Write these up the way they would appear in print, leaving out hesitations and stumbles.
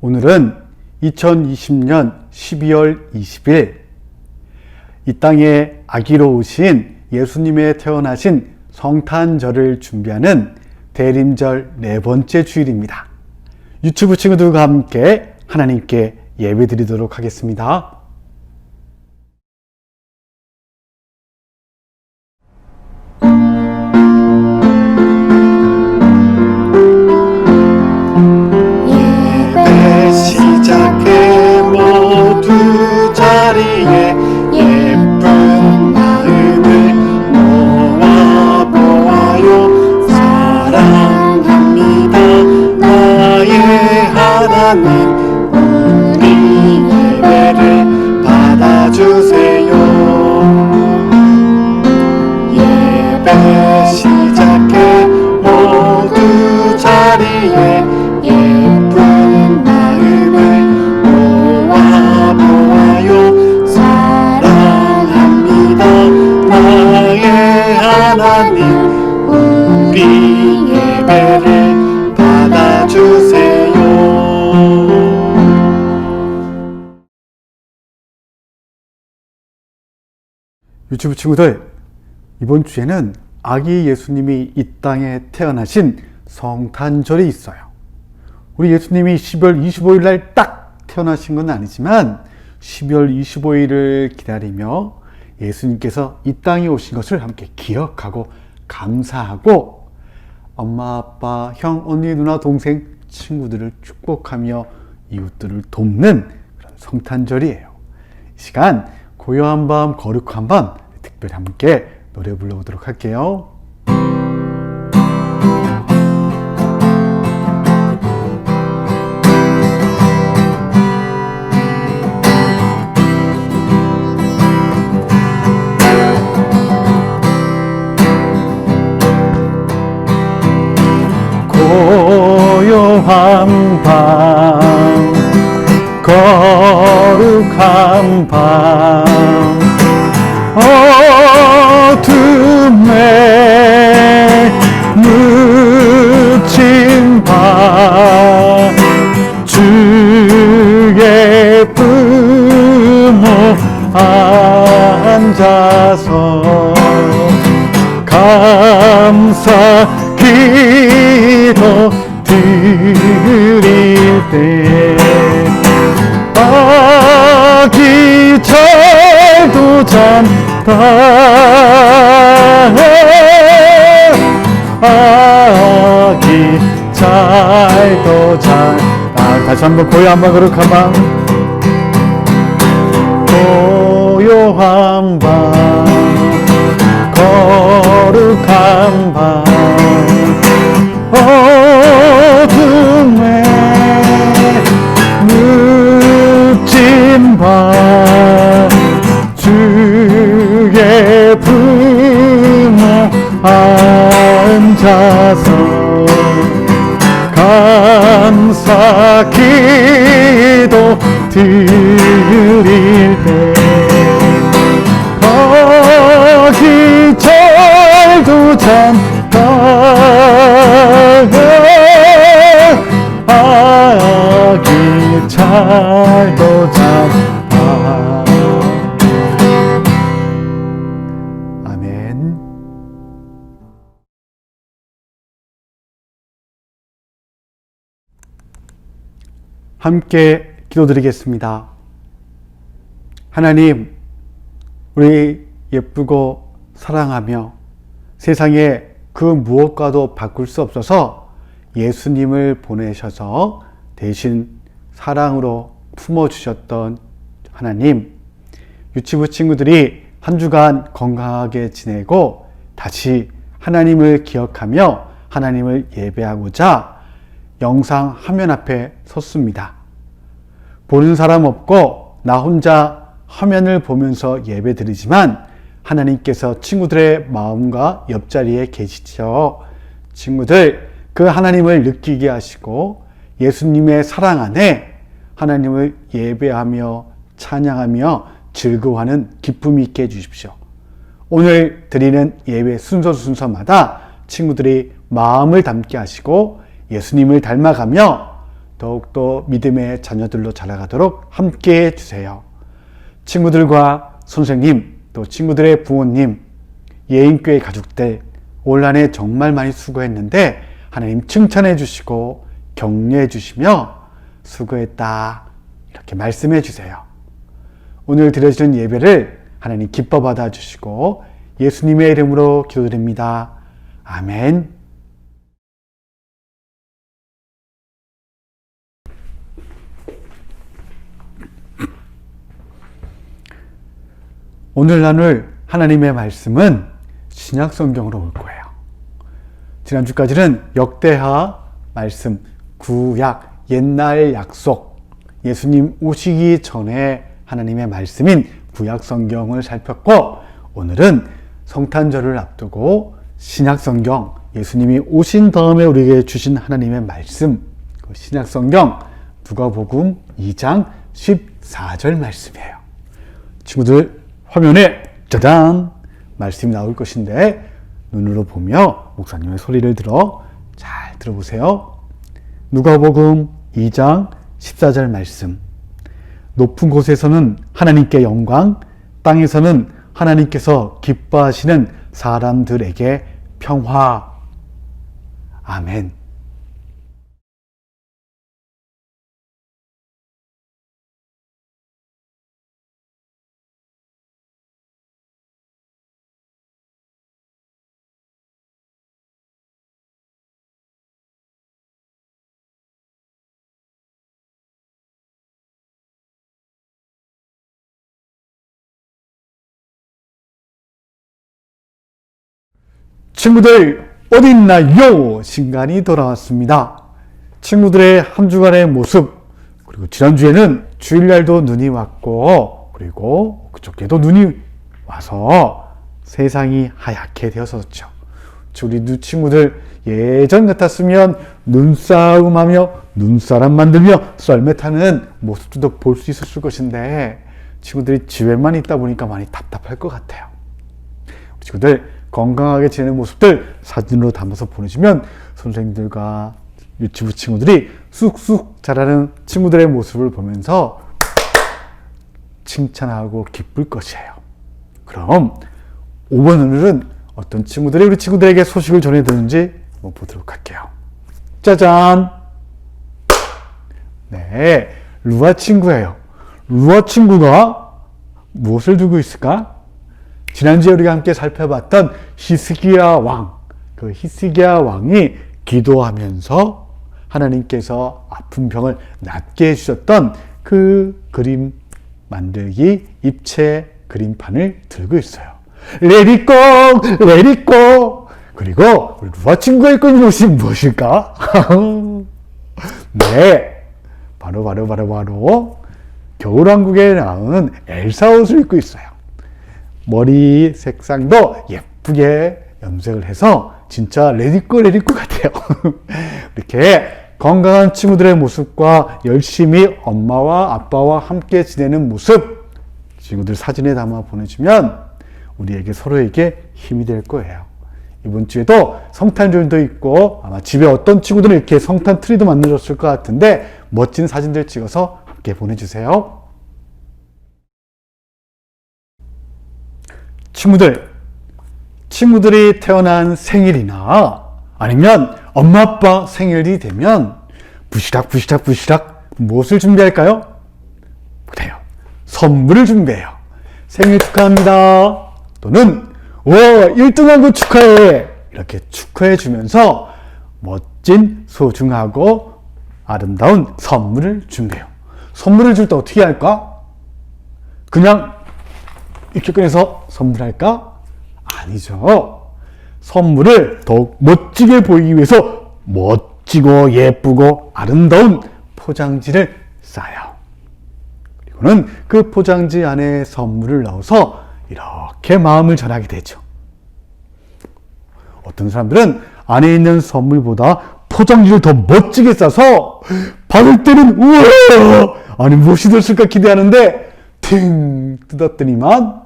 오늘은 2020년 12월 20일 이 땅에 아기로 오신 예수님의 태어나신 성탄절을 준비하는 대림절 네 번째 주일입니다. 유튜브 친구들과 함께 하나님께 예배드리도록 하겠습니다. 예배 시작해 모두 자리에 예쁜 마음을 모아보아요. 사랑합니다 나의 하나님, 우리 예배를 받아주세요. 예배 시작해 모두 자리에 예쁜 마음을 모아보아요. 사랑합니다 나의 하나님, 우리 예배를 받아주세요. 유튜브 친구들, 이번 주에는 아기 예수님이 이 땅에 태어나신 성탄절이 있어요. 우리 예수님이 12월 25일 날 딱 태어나신 건 아니지만 12월 25일을 기다리며 예수님께서 이 땅에 오신 것을 함께 기억하고 감사하고 엄마, 아빠, 형, 언니, 누나, 동생, 친구들을 축복하며 이웃들을 돕는 그런 성탄절이에요. 이 시간 고요한 밤, 거룩한 밤 특별히 함께 노래 불러보도록 할게요. 고요한 밤, 거룩한 밤, 어둠에 묻힌 밤, 주의 품에 앉아서 감사 기도 드릴 때 아기 잘도 잔다, 아기 잘도 잔다. 다시 한번 고요한 밤, 거룩한 밤, 고요한 밤, 거룩한 밤, 어둠에 묻힌 밤, 주의 품에 앉아서 감사 기도 드릴 때 아기 잘도 잔다, 아기 잘도 잔다. 아멘. 함께 기도드리겠습니다. 하나님, 우리 예쁘고 사랑하며 세상에 그 무엇과도 바꿀 수 없어서 예수님을 보내셔서 대신 사랑으로 품어주셨던 하나님, 유치부 친구들이 한 주간 건강하게 지내고 다시 하나님을 기억하며 하나님을 예배하고자 영상 화면 앞에 섰습니다. 보는 사람 없고 나 혼자 화면을 보면서 예배 드리지만 하나님께서 친구들의 마음과 옆자리에 계시죠. 친구들, 그 하나님을 느끼게 하시고 예수님의 사랑 안에 하나님을 예배하며 찬양하며 즐거워하는 기쁨이 있게 해주십시오. 오늘 드리는 예배 순서마다 친구들이 마음을 담게 하시고 예수님을 닮아가며 더욱더 믿음의 자녀들로 자라가도록 함께 해주세요. 친구들과 선생님, 또 친구들의 부모님, 예인교회 가족들, 올 한 해 정말 많이 수고했는데 하나님 칭찬해 주시고 격려해 주시며 수고했다 이렇게 말씀해 주세요. 오늘 드려지는 예배를 하나님 기뻐 받아 주시고 예수님의 이름으로 기도드립니다. 아멘. 오늘 나눌 하나님의 말씀은 신약 성경으로 올 거예요. 지난주까지는 역대하 말씀, 구약, 옛날 약속, 예수님 오시기 전에 하나님의 말씀인 구약 성경을 살폈고, 오늘은 성탄절을 앞두고 신약 성경, 예수님이 오신 다음에 우리에게 주신 하나님의 말씀, 그 신약 성경 누가복음 2장 14절 말씀이에요. 친구들 화면에 짜잔 말씀이 나올 것인데 눈으로 보며 목사님의 소리를 들어 잘 들어보세요. 누가복음 2장 14절 말씀. 높은 곳에서는 하나님께 영광, 땅에서는 하나님께서 기뻐하시는 사람들에게 평화. 아멘. 친구들 어디 있나요? 시간이 돌아왔습니다. 친구들의 한 주간의 모습, 그리고 지난주에는 주일날도 눈이 왔고, 그리고 그저께도 눈이 와서 세상이 하얗게 되었었죠. 우리 친구들 예전 같았으면 눈싸움하며 눈사람 만들며 썰매 타는 모습도 볼 수 있었을 것인데 친구들이 집에만 있다 보니까 많이 답답할 것 같아요. 우리 친구들 건강하게 지내는 모습들 사진으로 담아서 보내주면 선생님들과 유치부 친구들이 쑥쑥 자라는 친구들의 모습을 보면서 칭찬하고 기쁠 것이에요. 그럼 5번 오늘은 어떤 친구들이 우리 친구들에게 소식을 전해드는지 한번 보도록 할게요. 짜잔! 네, 루아 친구예요. 루아 친구가 무엇을 두고 있을까? 지난주에 우리가 함께 살펴봤던 히스기야 왕, 그 히스기야 왕이 기도하면서 하나님께서 아픈 병을 낫게 해주셨던 그 그림 만들기 입체 그림판을 들고 있어요. Let it go, let it go. 그리고 우리 루아 친구가 입고 있는 옷이 무엇일까? 네, 바로 겨울왕국에 나오는 엘사 옷을 입고 있어요. 머리 색상도 예쁘게 염색을 해서 진짜 레디꼬 같아요. 이렇게 건강한 친구들의 모습과 열심히 엄마와 아빠와 함께 지내는 모습 친구들 사진에 담아 보내주면 우리에게 서로에게 힘이 될 거예요. 이번 주에도 성탄절도 있고 아마 집에 어떤 친구들은 이렇게 성탄 트리도 만들었을 것 같은데 멋진 사진들 찍어서 함께 보내주세요. 친구들이 태어난 생일이나 아니면 엄마 아빠 생일이 되면 부시락 무엇을 준비할까요? 그래요. 선물을 준비해요. 생일 축하합니다. 또는 1등한 거 축하해. 이렇게 축하해 주면서 멋진 소중하고 아름다운 선물을 준비해요. 선물을 줄 때 어떻게 할까? 그냥 이렇게 꺼내서 선물할까? 아니죠. 선물을 더욱 멋지게 보이기 위해서 멋지고 예쁘고 아름다운 포장지를 싸요. 그리고는 그 포장지 안에 선물을 넣어서 이렇게 마음을 전하게 되죠. 어떤 사람들은 안에 있는 선물보다 포장지를 더 멋지게 싸서 받을 때는 우와! 아니 무엇이 들었을까 기대하는데 팅 뜯었더니만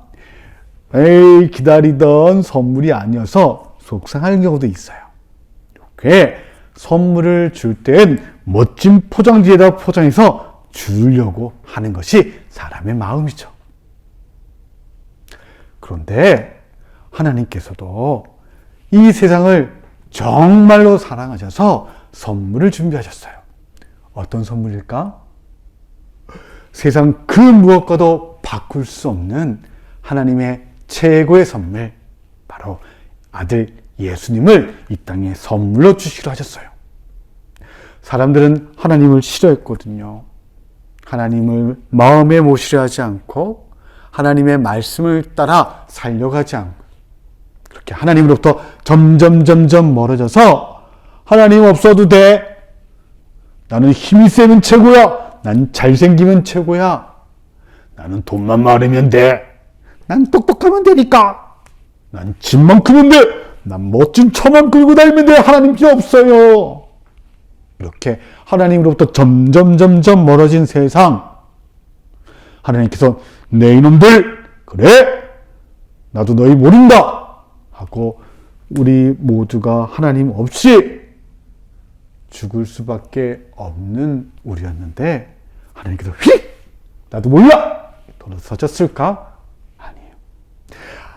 에이 기다리던 선물이 아니어서 속상할 경우도 있어요. 이렇게 선물을 줄 땐 멋진 포장지에다 포장해서 주려고 하는 것이 사람의 마음이죠. 그런데 하나님께서도 이 세상을 정말로 사랑하셔서 선물을 준비하셨어요. 어떤 선물일까? 세상 그 무엇과도 바꿀 수 없는 하나님의 최고의 선물, 바로 아들 예수님을 이 땅에 선물로 주시기로 하셨어요. 사람들은 하나님을 싫어했거든요. 하나님을 마음에 모시려 하지 않고 하나님의 말씀을 따라 살려가지 않고 그렇게 하나님으로부터 점점 멀어져서 하나님 없어도 돼. 나는 힘이 세면 최고야. 난 잘생기면 최고야. 나는 돈만 많으면 돼. 난 똑똑하면 되니까. 난 집만 크면 돼. 난 멋진 차만 끌고 다니면 돼. 하나님 필요 없어요. 이렇게 하나님으로부터 점점 멀어진 세상. 하나님께서 내 이놈들 그래 나도 너희 모른다 하고 우리 모두가 하나님 없이 죽을 수밖에 없는 우리였는데 하나님께서 휙 나도 몰라 돌아서셨을까? 아니에요.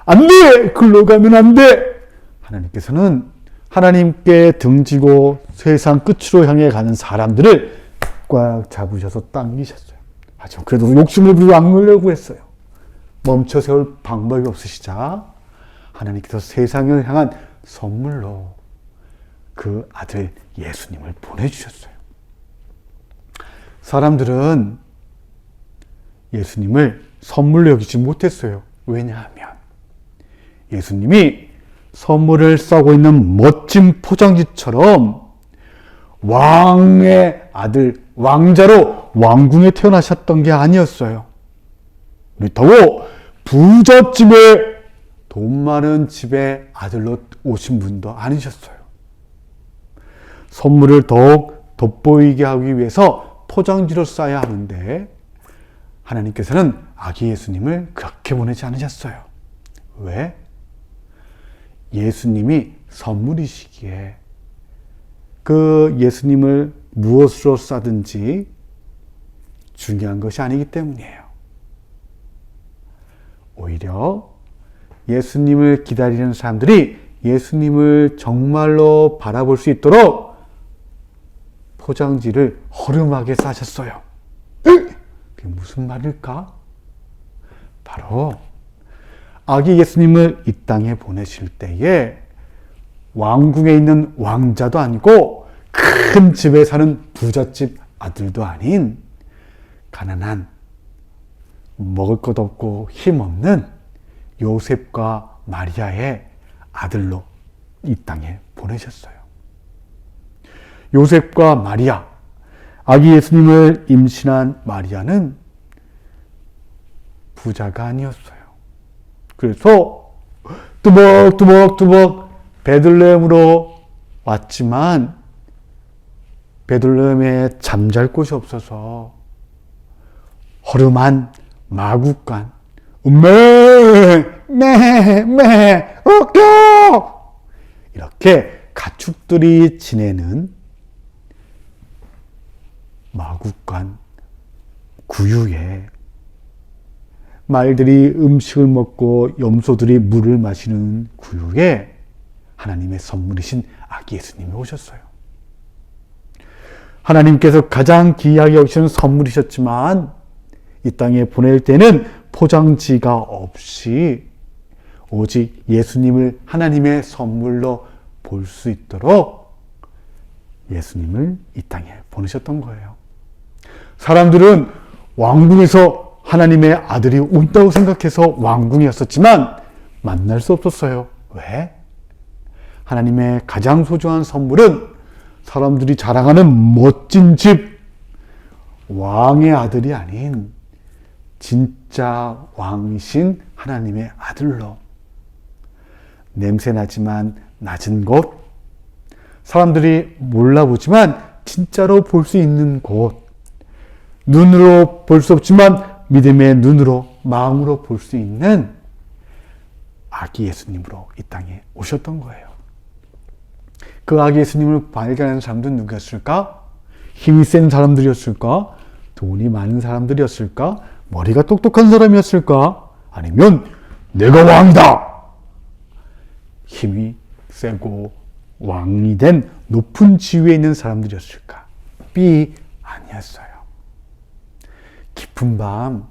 안 돼! 글로 가면 안 돼! 하나님께서는 하나님께 등지고 세상 끝으로 향해 가는 사람들을 꽉 잡으셔서 당기셨어요. 하지만 그래도 욕심을 부리고 악물려고 했어요. 멈춰 세울 방법이 없으시자 하나님께서 세상을 향한 선물로 그 아들 예수님을 보내주셨어요. 사람들은 예수님을 선물로 여기지 못했어요. 왜냐하면 예수님이 선물을 싸고 있는 멋진 포장지처럼 왕의 아들, 왕자로 왕궁에 태어나셨던 게 아니었어요. 그렇다고 부잣집에 돈 많은 집의 아들로 오신 분도 아니셨어요. 선물을 더욱 돋보이게 하기 위해서 포장지로 싸야 하는데 하나님께서는 아기 예수님을 그렇게 보내지 않으셨어요. 왜? 예수님이 선물이시기에 그 예수님을 무엇으로 싸든지 중요한 것이 아니기 때문이에요. 오히려 예수님을 기다리는 사람들이 예수님을 정말로 바라볼 수 있도록 포장지를 허름하게 싸셨어요. 그게 무슨 말일까? 바로 아기 예수님을 이 땅에 보내실 때에 왕궁에 있는 왕자도 아니고 큰 집에 사는 부잣집 아들도 아닌 가난한 먹을 것 없고 힘없는 요셉과 마리아의 아들로 이 땅에 보내셨어요. 요셉과 마리아, 아기 예수님을 임신한 마리아는 부자가 아니었어요. 그래서 뚜벅뚜벅 베들레헴으로 왔지만 베들레헴에 잠잘 곳이 없어서 허름한 마구간, 웃겨! 이렇게 가축들이 지내는 마구간 구유에 말들이 음식을 먹고 염소들이 물을 마시는 구유에 하나님의 선물이신 아기 예수님이 오셨어요. 하나님께서 가장 귀하게 여기시는 선물이셨지만 이 땅에 보낼 때는 포장지가 없이 오직 예수님을 하나님의 선물로 볼 수 있도록 예수님을 이 땅에 보내셨던 거예요. 사람들은 왕궁에서 하나님의 아들이 온다고 생각해서 왕궁이었었지만 만날 수 없었어요. 왜? 하나님의 가장 소중한 선물은 사람들이 자랑하는 멋진 집, 왕의 아들이 아닌 진짜 왕이신 하나님의 아들로 냄새나지만 낮은 곳, 사람들이 몰라보지만 진짜로 볼 수 있는 곳, 눈으로 볼 수 없지만 믿음의 눈으로, 마음으로 볼 수 있는 아기 예수님으로 이 땅에 오셨던 거예요. 그 아기 예수님을 발견한 사람들은 누구였을까? 힘이 센 사람들이었을까? 돈이 많은 사람들이었을까? 머리가 똑똑한 사람이었을까? 아니면 내가 왕이다! 힘이 세고 왕이 된 높은 지위에 있는 사람들이었을까? B. 아니었어요. 깊은 밤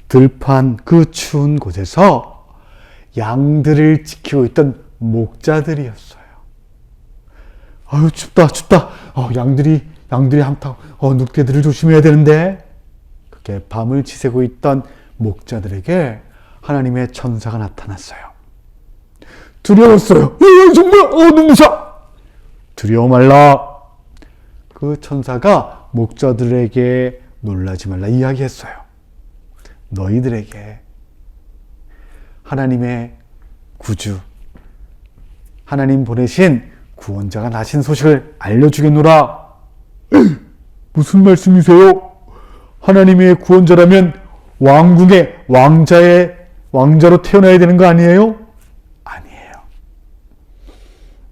들판 그 추운 곳에서 양들을 지키고 있던 목자들이었어요. 아유 춥다. 양들이 한타. 늑대들을 조심해야 되는데. 그렇게 밤을 지새고 있던 목자들에게 하나님의 천사가 나타났어요. 두려웠어요. 정말 눈부셔. 두려워 말라. 그 천사가 목자들에게 놀라지 말라 이야기했어요. 너희들에게 하나님의 구주, 하나님 보내신 구원자가 나신 소식을 알려주겠노라. 무슨 말씀이세요? 하나님의 구원자라면 왕궁의 왕자로 태어나야 되는 거 아니에요? 아니에요.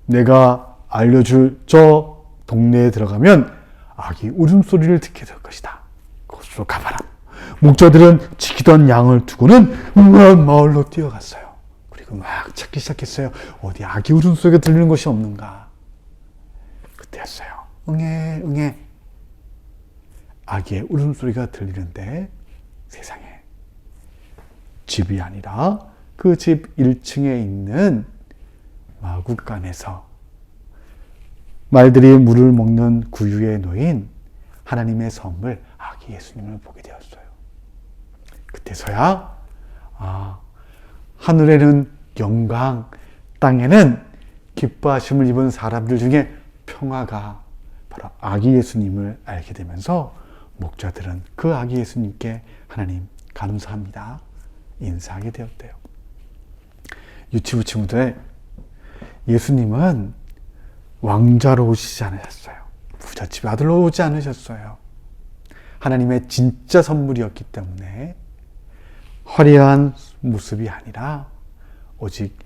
내가 알려줄 저 동네에 들어가면 아기 울음소리를 듣게 될 것이다. 그곳으로 가봐라. 목자들은 지키던 양을 두고는 마을로 뛰어갔어요. 그리고 막 찾기 시작했어요. 어디 아기 울음소리가 들리는 곳이 없는가. 그때였어요. 응애. 아기의 울음소리가 들리는데 세상에 집이 아니라 그 집 1층에 있는 마구간에서 말들이 물을 먹는 구유에 놓인 하나님의 선물 아기 예수님을 보게 되었어요. 그때서야 하늘에는 영광, 땅에는 기뻐하심을 입은 사람들 중에 평화가 바로 아기 예수님을 알게 되면서 목자들은 그 아기 예수님께 하나님 감사합니다 인사하게 되었대요. 유치부 친구들, 예수님은 왕자로 오시지 않으셨어요. 부잣집 아들로 오지 않으셨어요. 하나님의 진짜 선물이었기 때문에 화려한 모습이 아니라 오직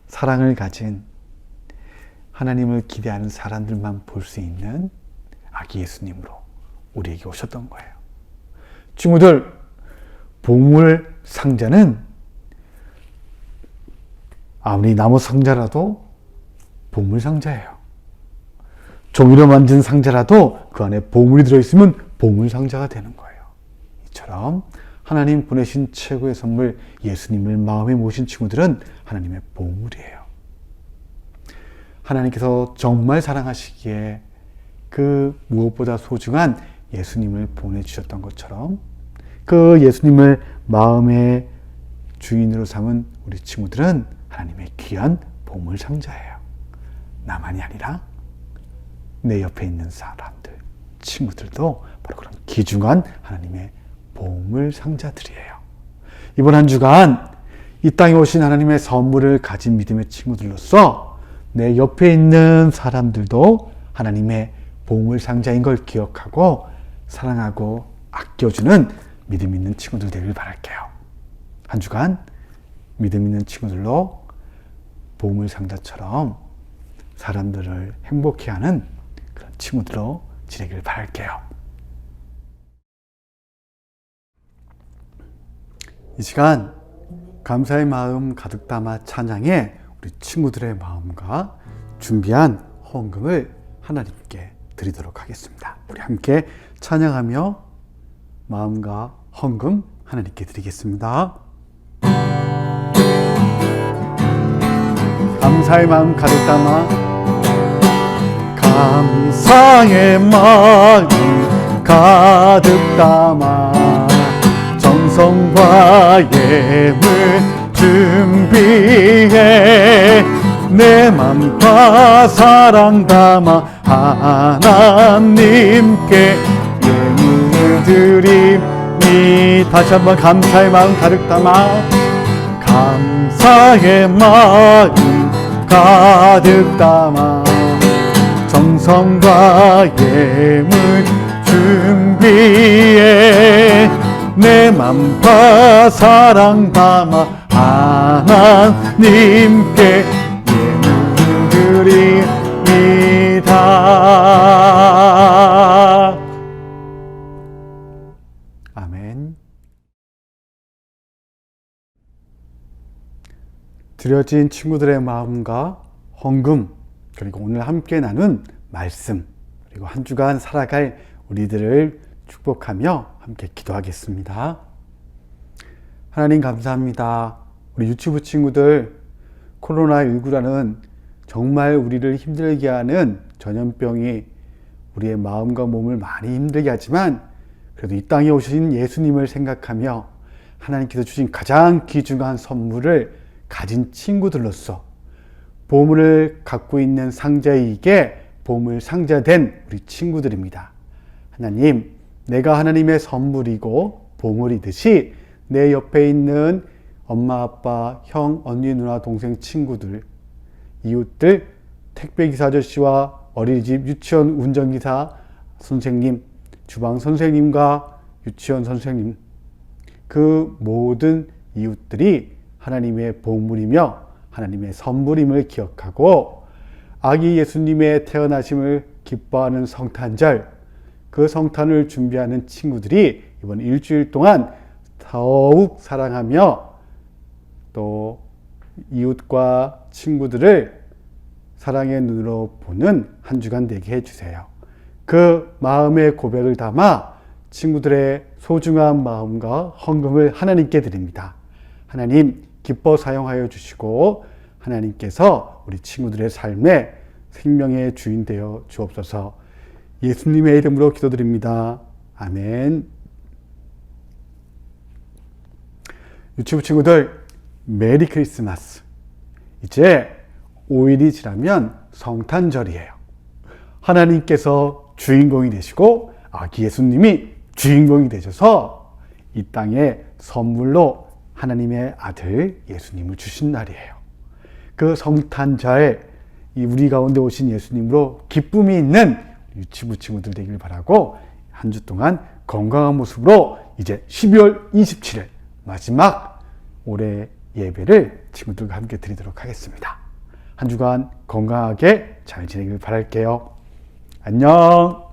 사랑을 가진 하나님을 기대하는 사람들만 볼 수 있는 아기 예수님으로 우리에게 오셨던 거예요. 친구들, 보물 상자는 아무리 나무 상자라도 보물 상자예요. 종이로 만든 상자라도 그 안에 보물이 들어있으면 보물 상자가 되는 거예요. 이처럼 하나님 보내신 최고의 선물 예수님을 마음에 모신 친구들은 하나님의 보물이에요. 하나님께서 정말 사랑하시기에 그 무엇보다 소중한 예수님을 보내주셨던 것처럼 그 예수님을 마음의 주인으로 삼은 우리 친구들은 하나님의 귀한 보물 상자예요. 나만이 아니라 내 옆에 있는 사람들, 친구들도 바로 그런 귀중한 하나님의 보물 상자들이에요. 이번 한 주간 이 땅에 오신 하나님의 선물을 가진 믿음의 친구들로서 내 옆에 있는 사람들도 하나님의 보물 상자인 걸 기억하고 사랑하고 아껴주는 믿음 있는 친구들 되길 바랄게요. 한 주간 믿음 있는 친구들로 보물 상자처럼 사람들을 행복해 하는 그런 친구들로 지내길 바랄게요. 이 시간 감사의 마음 가득 담아 찬양해 우리 친구들의 마음과 준비한 헌금을 하나님께 드리도록 하겠습니다. 우리 함께 찬양하며 마음과 헌금 하나님께 드리겠습니다. 감사의 마음 가득 담아 감사의 마음 가득 담아 정성과 예물 준비해 내 맘과 사랑 담아 하나님께 예물을 드리니 다시 한번 감사의 마음 가득 담아 감사의 마음 가득 담아 정성과 예물 준비해 내 맘과 사랑 담아 하나님께 예물 드리니 드려진 친구들의 마음과 헌금, 그리고 오늘 함께 나눈 말씀, 그리고 한 주간 살아갈 우리들을 축복하며 함께 기도하겠습니다. 하나님 감사합니다. 우리 유치부 친구들, 코로나19라는 정말 우리를 힘들게 하는 전염병이 우리의 마음과 몸을 많이 힘들게 하지만 그래도 이 땅에 오신 예수님을 생각하며 하나님께서 주신 가장 귀중한 선물을 가진 친구들로서 보물을 갖고 있는 상자이기에 보물 상자된 우리 친구들입니다. 하나님, 내가 하나님의 선물이고 보물이듯이 내 옆에 있는 엄마, 아빠, 형, 언니, 누나, 동생, 친구들, 이웃들, 택배기사 아저씨와 어린이집 유치원 운전기사 선생님, 주방 선생님과 유치원 선생님, 그 모든 이웃들이 하나님의 보물이며 하나님의 선물임을 기억하고 아기 예수님의 태어나심을 기뻐하는 성탄절, 그 성탄을 준비하는 친구들이 이번 일주일 동안 더욱 사랑하며 또 이웃과 친구들을 사랑의 눈으로 보는 한 주간 되게 해주세요. 그 마음의 고백을 담아 친구들의 소중한 마음과 헌금을 하나님께 드립니다. 하나님 기뻐 사용하여 주시고 하나님께서 우리 친구들의 삶에 생명의 주인 되어 주옵소서. 예수님의 이름으로 기도드립니다. 아멘. 유치부 친구들, 메리 크리스마스. 이제 5일이 지나면 성탄절이에요. 하나님께서 주인공이 되시고 아기 예수님이 주인공이 되셔서 이 땅에 선물로 하나님의 아들 예수님을 주신 날이에요. 그 성탄절에 우리 가운데 오신 예수님으로 기쁨이 있는 유치부 친구들 되길 바라고 한 주 동안 건강한 모습으로 이제 12월 27일 마지막 올해 예배를 친구들과 함께 드리도록 하겠습니다. 한 주간 건강하게 잘 지내길 바랄게요. 안녕.